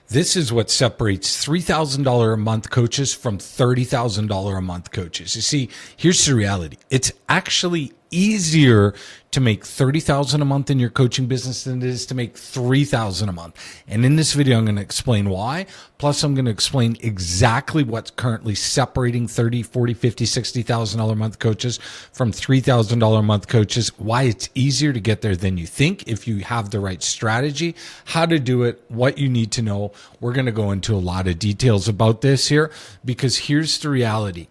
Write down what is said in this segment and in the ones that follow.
This is what separates $3,000 a month coaches from $30,000 a month coaches. You see, here's the reality. It's actually easier to make $30,000 a month in your coaching business than it is to make $3,000 a month. And in this video, I'm going to explain why. Plus, I'm going to explain exactly what's currently separating $30,000, $40,000, $50,000, $60,000 a month coaches from $3,000 a month coaches, why it's easier to get there than you think if you have the right strategy, how to do it, what you need to know. We're going to go into a lot of details about this here because here's the reality.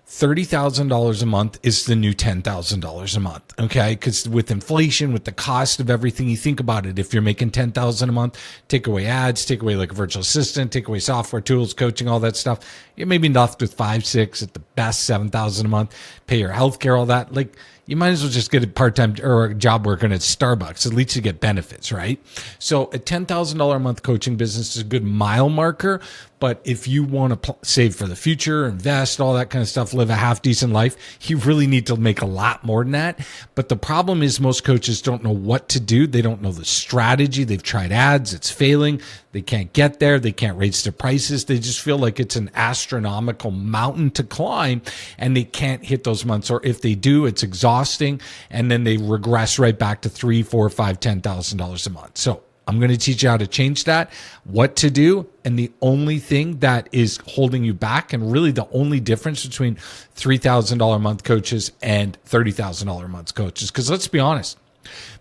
$30,000 a month is the new $10,000 a month. Okay. Cause with inflation, with the cost of everything, you think about it. If you're making $10,000 a month, take away ads, take away like a virtual assistant, take away software tools, coaching, all that stuff. You're maybe left with 5, 6 at the best, 7,000 a month, pay your healthcare, all that. Like you might as well just get a part-time or a job working at Starbucks. At least you get benefits, right? So a $10,000 a month coaching business is a good mile marker. But if you want to save for the future, invest, all that kind of stuff, live a half decent life, you really need to make a lot more than that. But the problem is most coaches don't know what to do. They don't know the strategy. They've tried ads. It's failing. They can't get there. They can't raise their prices. They just feel like it's an astronomical mountain to climb and they can't hit those months. Or if they do, it's exhausting. And then they regress right back to $3,000, $4,000, $5,000, $10,000 a month. So I'm going to teach you how to change that, what to do. And the only thing that is holding you back and really the only difference between $3,000 a month coaches and $30,000 a month coaches. Because let's be honest,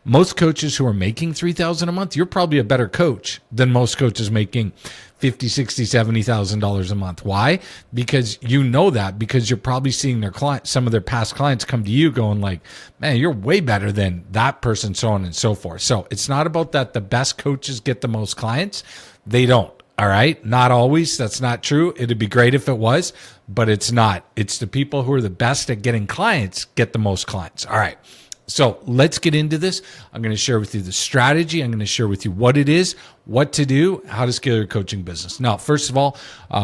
most coaches who are making $3,000 a month, you're probably a better coach than most coaches making $50,000, $60,000, $70,000 a month. Why? Because you know that because you're probably seeing their clients, some of their past clients come to you going like, man, you're way better than that person, so on and so forth. So it's not about that the best coaches get the most clients. They don't. All right. Not always. That's not true. It'd be great if it was, but it's not. It's the people who are the best at getting clients get the most clients. All right. So let's get into this. I'm going to share with you the strategy. I'm going to share with you what it is, what to do, how to scale your coaching business. Now, first of all,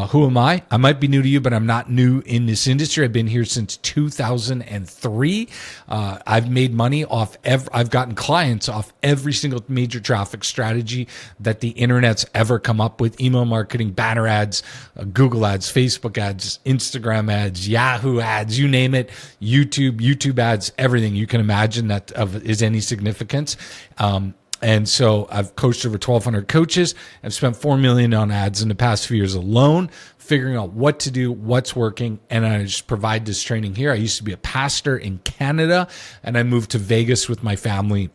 who am I? I might be new to you, but I'm not new in this industry. I've been here since 2003. I've made money off I've gotten clients off every single major traffic strategy that the internet's ever come up with. Email marketing, banner ads, Google ads, Facebook ads, Instagram ads, Yahoo ads, you name it, YouTube ads, everything you can imagine that is any significance. And so I've coached over 1,200 coaches. I've spent $4 million on ads in the past few years alone, figuring out what to do, what's working. And I just provide this training here. I used to be a pastor in Canada and I moved to Vegas with my family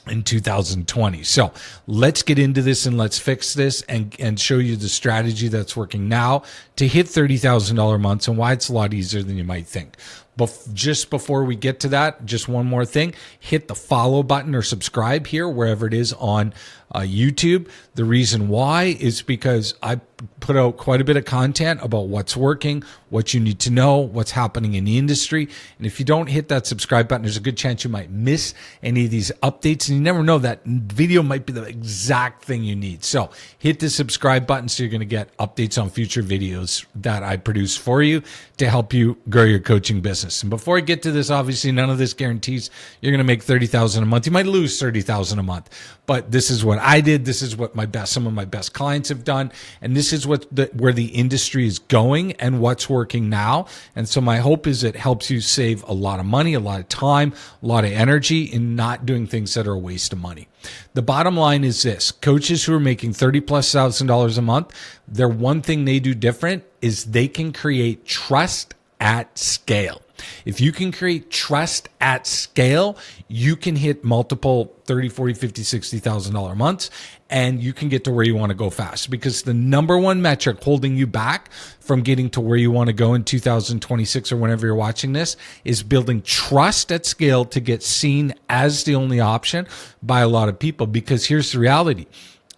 in 2020. So let's get into this and let's fix this and show you the strategy that's working now to hit $30,000 months and why it's a lot easier than you might think. But just before we get to that, just one more thing, hit the follow button or subscribe here, wherever it is on YouTube. The reason why is because I put out quite a bit of content about what's working, what you need to know, what's happening in the industry. And if you don't hit that subscribe button, there's a good chance you might miss any of these updates. And you never know, that video might be the exact thing you need. So hit the subscribe button so you're going to get updates on future videos that I produce for you to help you grow your coaching business. And before I get to this, obviously none of this guarantees you're going to make $30,000 a month. You might lose $30,000 a month, but this is what I did. This is what some of my best clients have done. And this is where the industry is going and what's working now. And so my hope is it helps you save a lot of money, a lot of time, a lot of energy in not doing things that are a waste of money. The bottom line is this: coaches who are making $30,000+ a month, their one thing they do different is they can create trust at scale. If you can create trust at scale, you can hit multiple $30,000, $40,000, $50,000, $60,000 months, and you can get to where you want to go fast. Because the number one metric holding you back from getting to where you want to go in 2026 or whenever you're watching this is building trust at scale to get seen as the only option by a lot of people. Because here's the reality.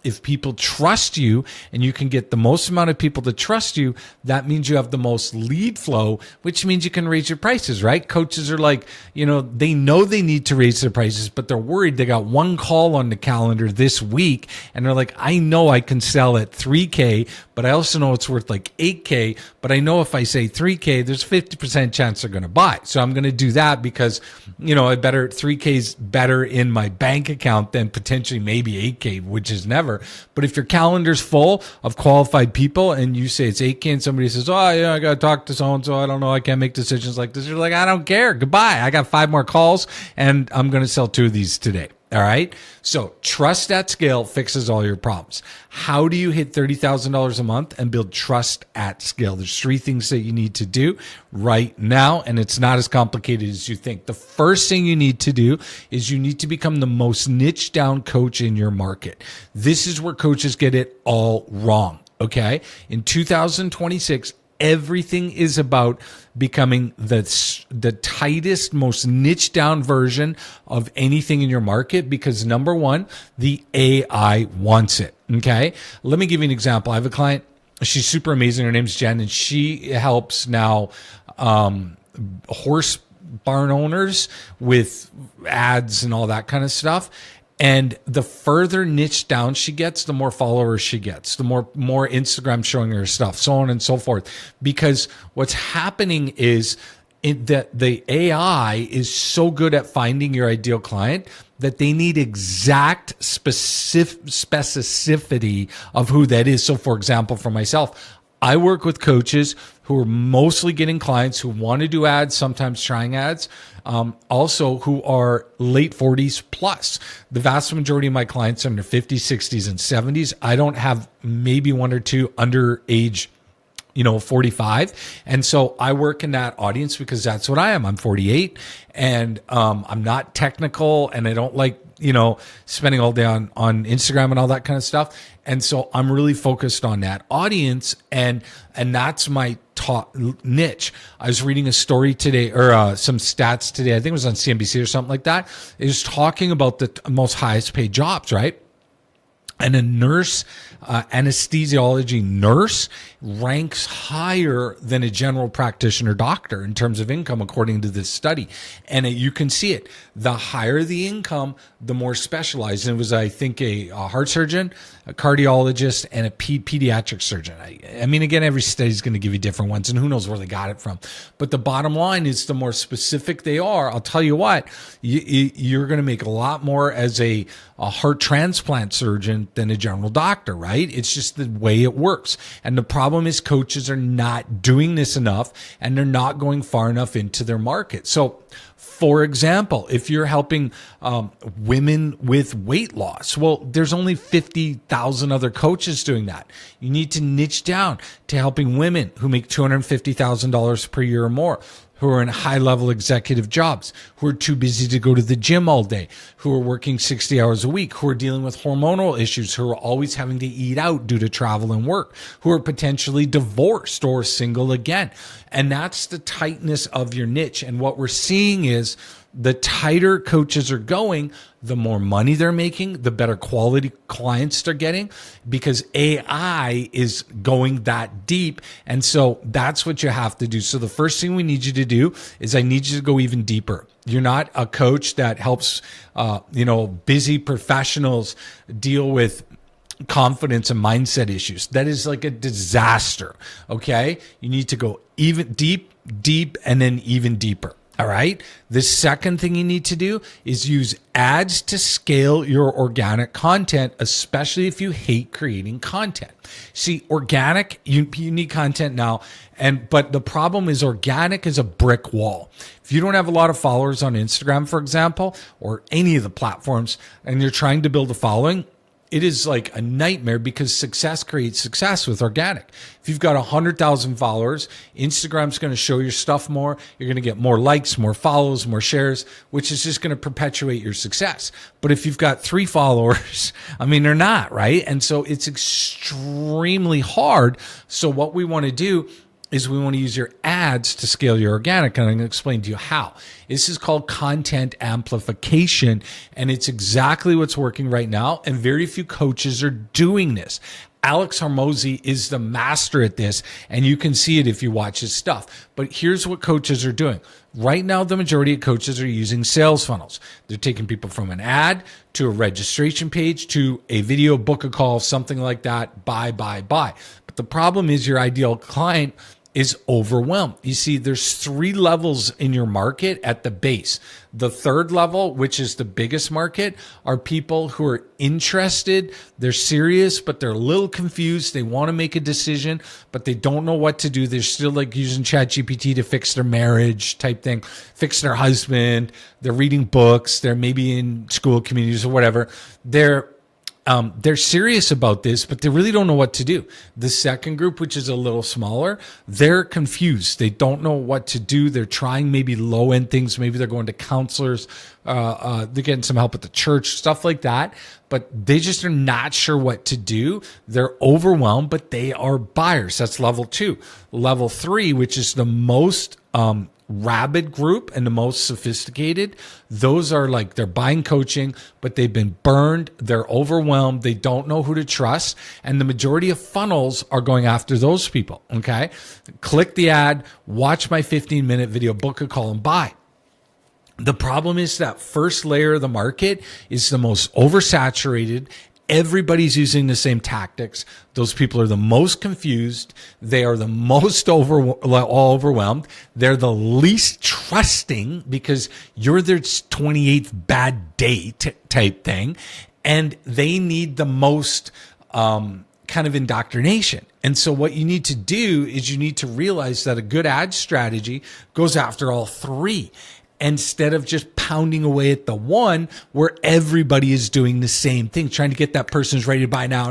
If people trust you and you can get the most amount of people to trust you, that means you have the most lead flow, which means you can raise your prices, right? Coaches are like, they know they need to raise their prices, but they're worried. They got one call on the calendar this week and they're like, I know I can sell at $3,000, but I also know it's worth like $8,000. But I know if I say $3,000, there's a 50% chance they're going to buy. So I'm going to do that because, $3,000 is better in my bank account than potentially maybe $8,000, which is never. whatever. But if your calendar's full of qualified people and you say it's 8K and somebody says, oh, yeah, I got to talk to so-and-so, I don't know, I can't make decisions like this. You're like, I don't care. Goodbye. I got 5 more calls and I'm going to sell 2 of these today. All right. So trust at scale fixes all your problems. How do you hit $30,000 a month and build trust at scale? There's 3 things that you need to do right now, and it's not as complicated as you think. The first thing you need to do is you need to become the most niche down coach in your market. This is where coaches get it all wrong. Okay. In 2026, everything is about becoming the tightest, most niche down version of anything in your market because number one, the AI wants it. Okay. Let me give you an example. I have a client. She's super amazing. Her name's Jen, and she helps now horse barn owners with ads and all that kind of stuff. And the further niche down she gets, the more followers she gets, the more Instagram showing her stuff, so on and so forth. Because what's happening is that the AI is so good at finding your ideal client that they need exact specificity of who that is. So for example, for myself, I work with coaches who are mostly getting clients who want to do ads, sometimes trying ads, also who are late 40s plus. The vast majority of my clients are in their 50s, 60s, and 70s. I don't have maybe 1 or 2 under age 45. And so I work in that audience because that's what I am. I'm 48 and I'm not technical and I don't like, spending all day on Instagram and all that kind of stuff. And so I'm really focused on that audience and that's my top niche. I was reading a story today or some stats today. I think it was on CNBC or something like that. It was talking about the most highest paid jobs, right? And a nurse, anesthesiology nurse ranks higher than a general practitioner doctor in terms of income, according to this study. And you can see it. The higher the income, the more specialized. And it was, I think, a heart surgeon, a cardiologist, and a pediatric surgeon. I mean, again, every study is going to give you different ones, and who knows where they got it from. But the bottom line is the more specific they are, I'll tell you what, you're going to make a lot more as a heart transplant surgeon than a general doctor, right? It's just the way it works. And the problem is coaches are not doing this enough and they're not going far enough into their market. So for example, if you're helping women with weight loss, well, there's only 50,000 other coaches doing that. You need to niche down to helping women who make $250,000 per year or more, who are in high-level executive jobs, who are too busy to go to the gym all day, who are working 60 hours a week, who are dealing with hormonal issues, who are always having to eat out due to travel and work, who are potentially divorced or single again. And that's the tightness of your niche. And what we're seeing is the tighter coaches are going, the more money they're making, the better quality clients they're getting because AI is going that deep. And so that's what you have to do. So the first thing we need you to do is I need you to go even deeper. You're not a coach that helps, busy professionals deal with confidence and mindset issues. That is like a disaster. Okay. You need to go even deep, and then even deeper. All right. The second thing you need to do is use ads to scale your organic content, especially if you hate creating content. See, organic, you need content now. But the problem is organic is a brick wall. If you don't have a lot of followers on Instagram, for example, or any of the platforms, and you're trying to build a following, it is like a nightmare because success creates success with organic. If you've got 100,000 followers, Instagram's going to show your stuff more. You're going to get more likes, more follows, more shares, which is just going to perpetuate your success. But if you've got 3 followers, they're not, right? And so it's extremely hard. So what we want to do is we want to use your ads to scale your organic. And I'm going to explain to you how. This is called content amplification. And it's exactly what's working right now. And very few coaches are doing this. Alex Hormozi is the master at this. And you can see it if you watch his stuff. But here's what coaches are doing. Right now, the majority of coaches are using sales funnels. They're taking people from an ad to a registration page to a video, book a call, something like that. Buy. But the problem is your ideal client is overwhelmed. You see, there's 3 levels in your market at the base. The third level, which is the biggest market, are people who are interested, they're serious, but they're a little confused. They want to make a decision, but they don't know what to do. They're still like using ChatGPT to fix their marriage type thing, fix their husband. They're reading books. They're maybe in school communities or whatever. They're serious about this, but they really don't know what to do. The second group, which is a little smaller, they're confused. They don't know what to do. They're trying maybe low end things. Maybe they're going to counselors. They're getting some help at the church, stuff like that. But they just are not sure what to do. They're overwhelmed, but they are buyers. That's level 2. Level 3, which is the most, rabid group and the most sophisticated, those are like they're buying coaching, but they've been burned, they're overwhelmed, they don't know who to trust, and the majority of funnels are going after those people. Okay, click the ad, watch my 15-minute video, book a call, and buy. The problem is that first layer of the market is the most oversaturated. Everybody's using the same tactics. Those people are the most confused. They are the most overwhelmed. They're the least trusting because you're their 28th bad day type thing. And they need the most kind of indoctrination. And so what you need to do is you need to realize that a good ad strategy goes after all 3. Instead of just pounding away at the one where everybody is doing the same thing, trying to get that person who's ready to buy now.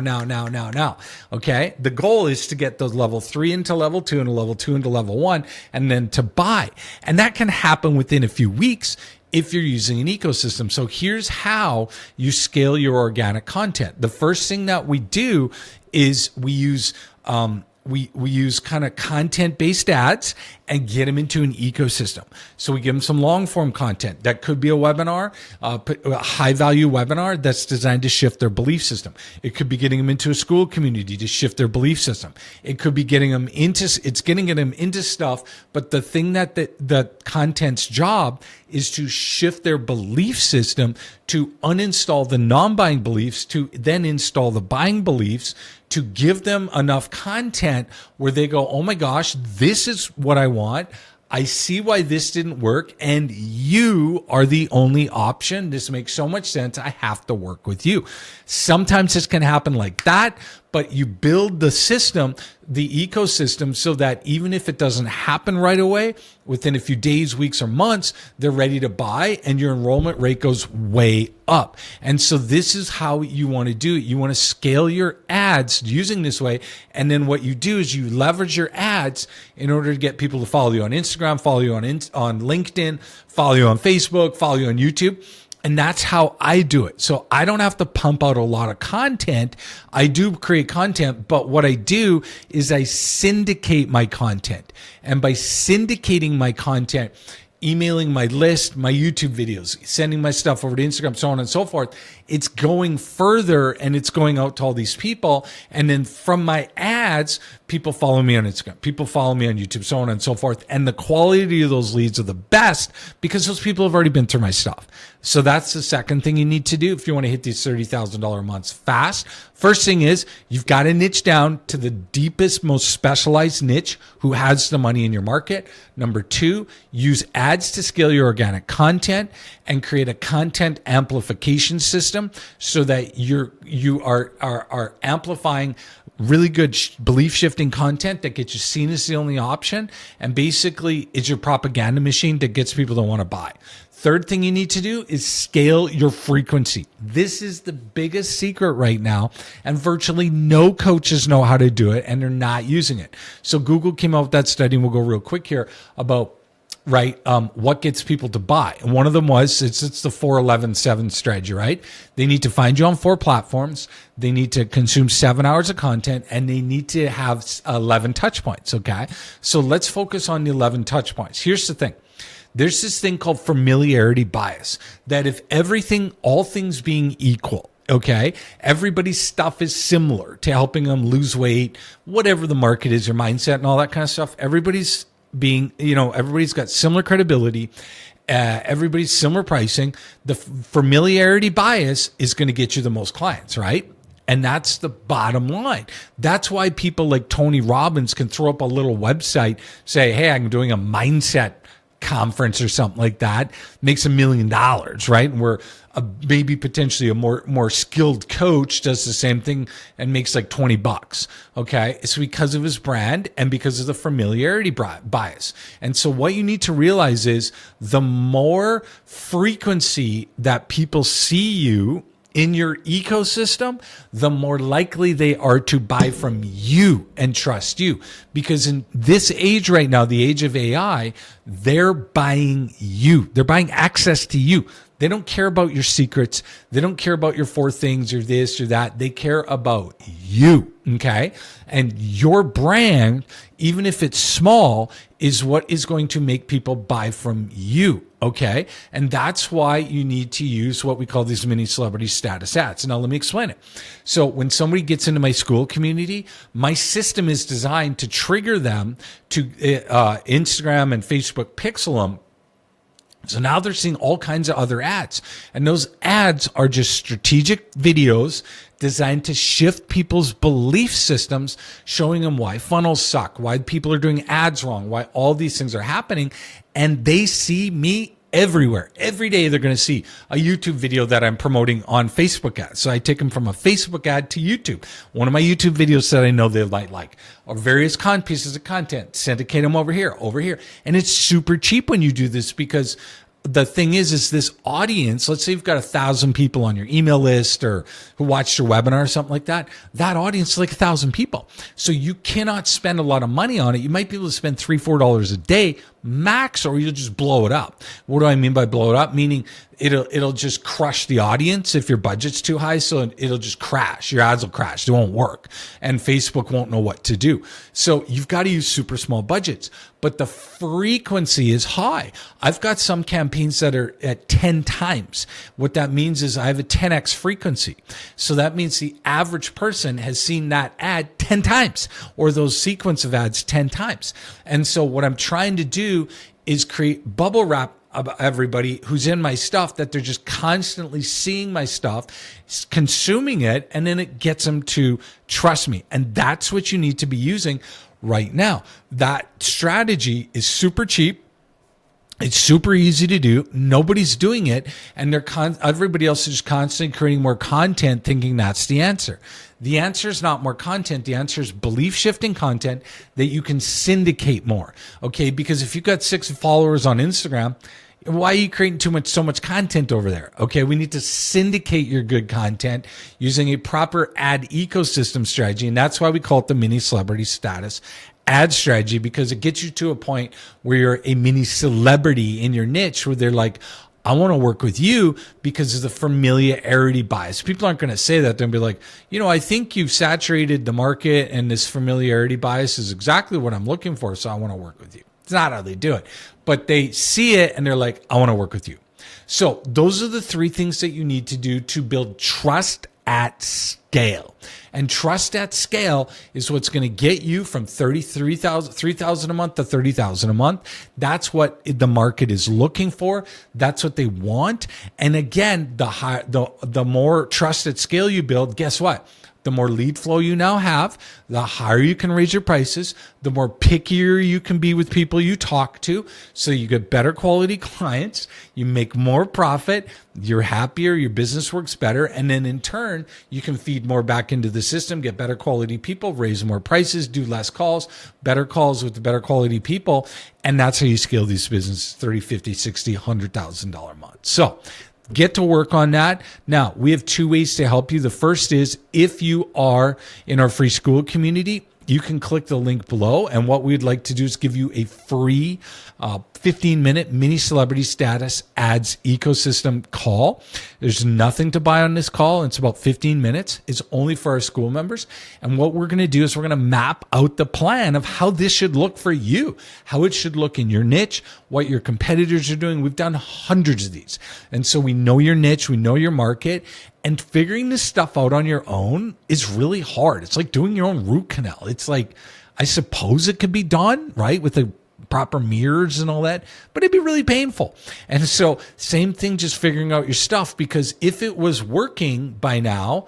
Okay. The goal is to get those level 3 into level 2 and level 2 into level 1 and then to buy. And that can happen within a few weeks if you're using an ecosystem. So here's how you scale your organic content. The first thing that we do is we use kind of content-based ads and get them into an ecosystem. So we give them some long-form content. That could be a webinar, a high-value webinar that's designed to shift their belief system. It could be getting them into a Skool community to shift their belief system. It could be getting them into stuff, but the thing that the content's job is to shift their belief system, to uninstall the non-buying beliefs, to then install the buying beliefs, to give them enough content where they go, oh my gosh, this is what I want. I see why this didn't work, and you are the only option. This makes so much sense. I have to work with you. Sometimes this can happen like that, but you build the system, the ecosystem, so that even if it doesn't happen right away, within a few days, weeks, or months, they're ready to buy and your enrollment rate goes way up. And so this is how you want to do it. You want to scale your ads using this way. And then what you do is you leverage your ads in order to get people to follow you on Instagram, follow you on LinkedIn, follow you on Facebook, follow you on YouTube. And that's how I do it. So I don't have to pump out a lot of content. I do create content, but what I do is I syndicate my content. And by syndicating my content, emailing my list, my YouTube videos, sending my stuff over to Instagram, so on and so forth, it's going further and it's going out to all these people. And then from my ads, people follow me on Instagram, people follow me on YouTube, so on and so forth. And the quality of those leads are the best because those people have already been through my stuff. So that's the second thing you need to do if you want to hit these $30,000 a month fast. First thing is you've got to niche down to the deepest, most specialized niche who has the money in your market. Number 2, use ads to scale your organic content and create a content amplification system so that you are amplifying really good belief shifting content that gets you seen as the only option, and basically is your propaganda machine that gets people to want to buy. Third thing you need to do is scale your frequency. This is the biggest secret right now, and virtually no coaches know how to do it, and they're not using it. So Google came out with that study, and we'll go real quick here about what gets people to buy. And one of them was, it's the 4-11-7 strategy, right? They need to find you on 4 platforms. They need to consume 7 hours of content, and they need to have 11 touch points. Okay. So let's focus on the 11 touch points. Here's the thing. There's this thing called familiarity bias, that if all things being equal, okay, everybody's stuff is similar to helping them lose weight, whatever the market is, your mindset and all that kind of stuff. Everybody's got similar credibility. Everybody's similar pricing. The familiarity bias is going to get you the most clients, right? And that's the bottom line. That's why people like Tony Robbins can throw up a little website, say, hey, I'm doing a mindset conference or something like that, makes $1 million, right? And where maybe potentially a more skilled coach does the same thing and makes like $20. Okay. It's because of his brand and because of the familiarity bias. And so what you need to realize is the more frequency that people see you in your ecosystem, the more likely they are to buy from you and trust you. Because in this age right now, the age of AI, they're buying you. They're buying access to you. They don't care about your secrets. They don't care about your 4 things or this or that. They care about you. Okay. And your brand, even if it's small, is what is going to make people buy from you. Okay. And that's why you need to use what we call these mini celebrity status ads. Now, let me explain it. So when somebody gets into my Skool community, my system is designed to trigger them to Instagram and Facebook pixel them. So now they're seeing all kinds of other ads. And those ads are just strategic videos designed to shift people's belief systems, showing them why funnels suck, why people are doing ads wrong, why all these things are happening. And they see me everywhere. Every day they're going to see a YouTube video that I'm promoting on Facebook ads. So I take them from a Facebook ad to YouTube. One of my YouTube videos that I know they might like, or various pieces of content, syndicate them over here. And it's super cheap when you do this, because the thing is this audience, let's say you've got 1,000 people on your email list or who watched your webinar or something like that. That audience is like 1,000 people. So you cannot spend a lot of money on it. You might be able to spend $3, $4 a day max, or you'll just blow it up. What do I mean by blow it up? Meaning it'll just crush the audience if your budget's too high. So it'll just crash. Your ads will crash. They won't work. And Facebook won't know what to do. So you've got to use super small budgets, but the frequency is high. I've got some campaigns that are at 10 times. What that means is I have a 10x frequency. So that means the average person has seen that ad 10 times, or those sequence of ads 10 times. And so what I'm trying to do is create bubble wrap about everybody who's in my stuff, that they're just constantly seeing my stuff, consuming it, and then it gets them to trust me. And that's what you need to be using right now. That strategy is super cheap. It's super easy to do. Nobody's doing it. And everybody else is just constantly creating more content, thinking that's the answer. The answer is not more content. The answer is belief shifting content that you can syndicate more. Okay. Because if you've got 6 followers on Instagram, why are you creating so much content over there? Okay. We need to syndicate your good content using a proper ad ecosystem strategy. And that's why we call it the mini celebrity status ad strategy, because it gets you to a point where you're a mini celebrity in your niche, where they're like, I want to work with you because of the familiarity bias. People aren't going to say that. They'll be like, I think you've saturated the market, and this familiarity bias is exactly what I'm looking for. So I want to work with you. It's not how they do it, but they see it and they're like, I want to work with you. So those are the 3 things that you need to do to build trust at scale. And trust at scale is what's going to get you from $3,000 a month to $30,000 a month. That's what the market is looking for. That's what they want. And again, the more trust at scale you build, guess what? The more lead flow you now have, the higher you can raise your prices, the more pickier you can be with people you talk to. So you get better quality clients, you make more profit, you're happier, your business works better. And then in turn, you can feed more back into the system, get better quality people, raise more prices, do less calls, better calls with the better quality people. And that's how you scale these businesses, $30, $50, $60, $100,000 a month. So get to work on that. Now, we have 2 ways to help you. The first is, if you are in our free Skool community, you can click the link below. And what we'd like to do is give you a free 15-minute mini celebrity status ads ecosystem call. There's nothing to buy on this call. It's about 15 minutes. It's only for our Skool members. And what we're going to do is we're going to map out the plan of how this should look for you, how it should look in your niche, what your competitors are doing. We've done hundreds of these. And so we know your niche, we know your market, and figuring this stuff out on your own is really hard. It's like doing your own root canal. It's like, I suppose it could be done, right, with the proper mirrors and all that, but it'd be really painful. And so same thing, just figuring out your stuff, because if it was working by now,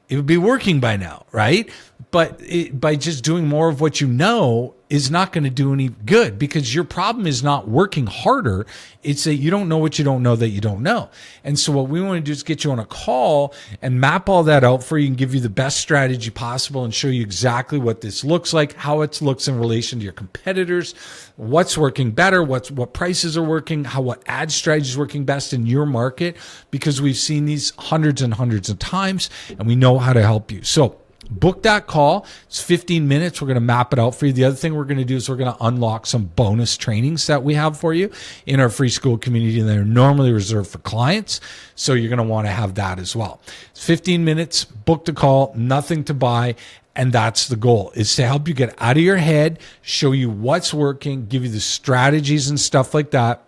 it would be working by now, right? But by just doing more of what you know is not going to do any good, because your problem is not working harder. It's that you don't know what you don't know that you don't know. And so what we want to do is get you on a call and map all that out for you and give you the best strategy possible and show you exactly what this looks like, how it looks in relation to your competitors, what's working better, what prices are working, what ad strategy is working best in your market, because we've seen these hundreds and hundreds of times and we know how to help you. So book that call. It's 15 minutes. We're going to map it out for you. The other thing we're going to do is we're going to unlock some bonus trainings that we have for you in our free Skool community, and they're normally reserved for clients. So you're going to want to have that as well. It's 15 minutes, book the call, nothing to buy. And that's the goal, is to help you get out of your head, show you what's working, give you the strategies and stuff like that.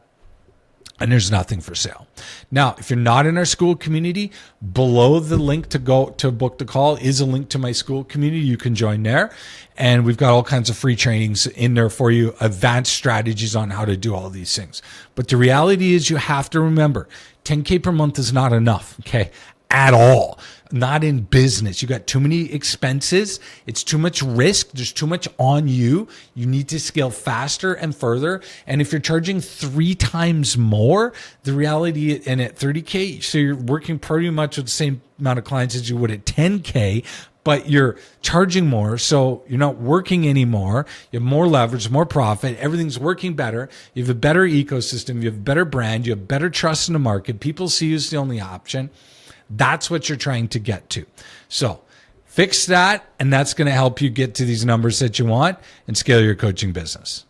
And there's nothing for sale. Now, if you're not in our Skool community, below the link to go to book the call is a link to my Skool community. You can join there. And we've got all kinds of free trainings in there for you, advanced strategies on how to do all these things. But the reality is you have to remember, 10K per month is not enough, okay? At all. Not in business. You got too many expenses. It's too much risk. There's too much on you. You need to scale faster and further. And if you're charging 3 times more, the reality, and at 30K, so you're working pretty much with the same amount of clients as you would at 10K, but you're charging more. So you're not working anymore. You have more leverage, more profit. Everything's working better. You have a better ecosystem. You have a better brand. You have better trust in the market. People see you as the only option. That's what you're trying to get to. So fix that, and that's going to help you get to these numbers that you want and scale your coaching business.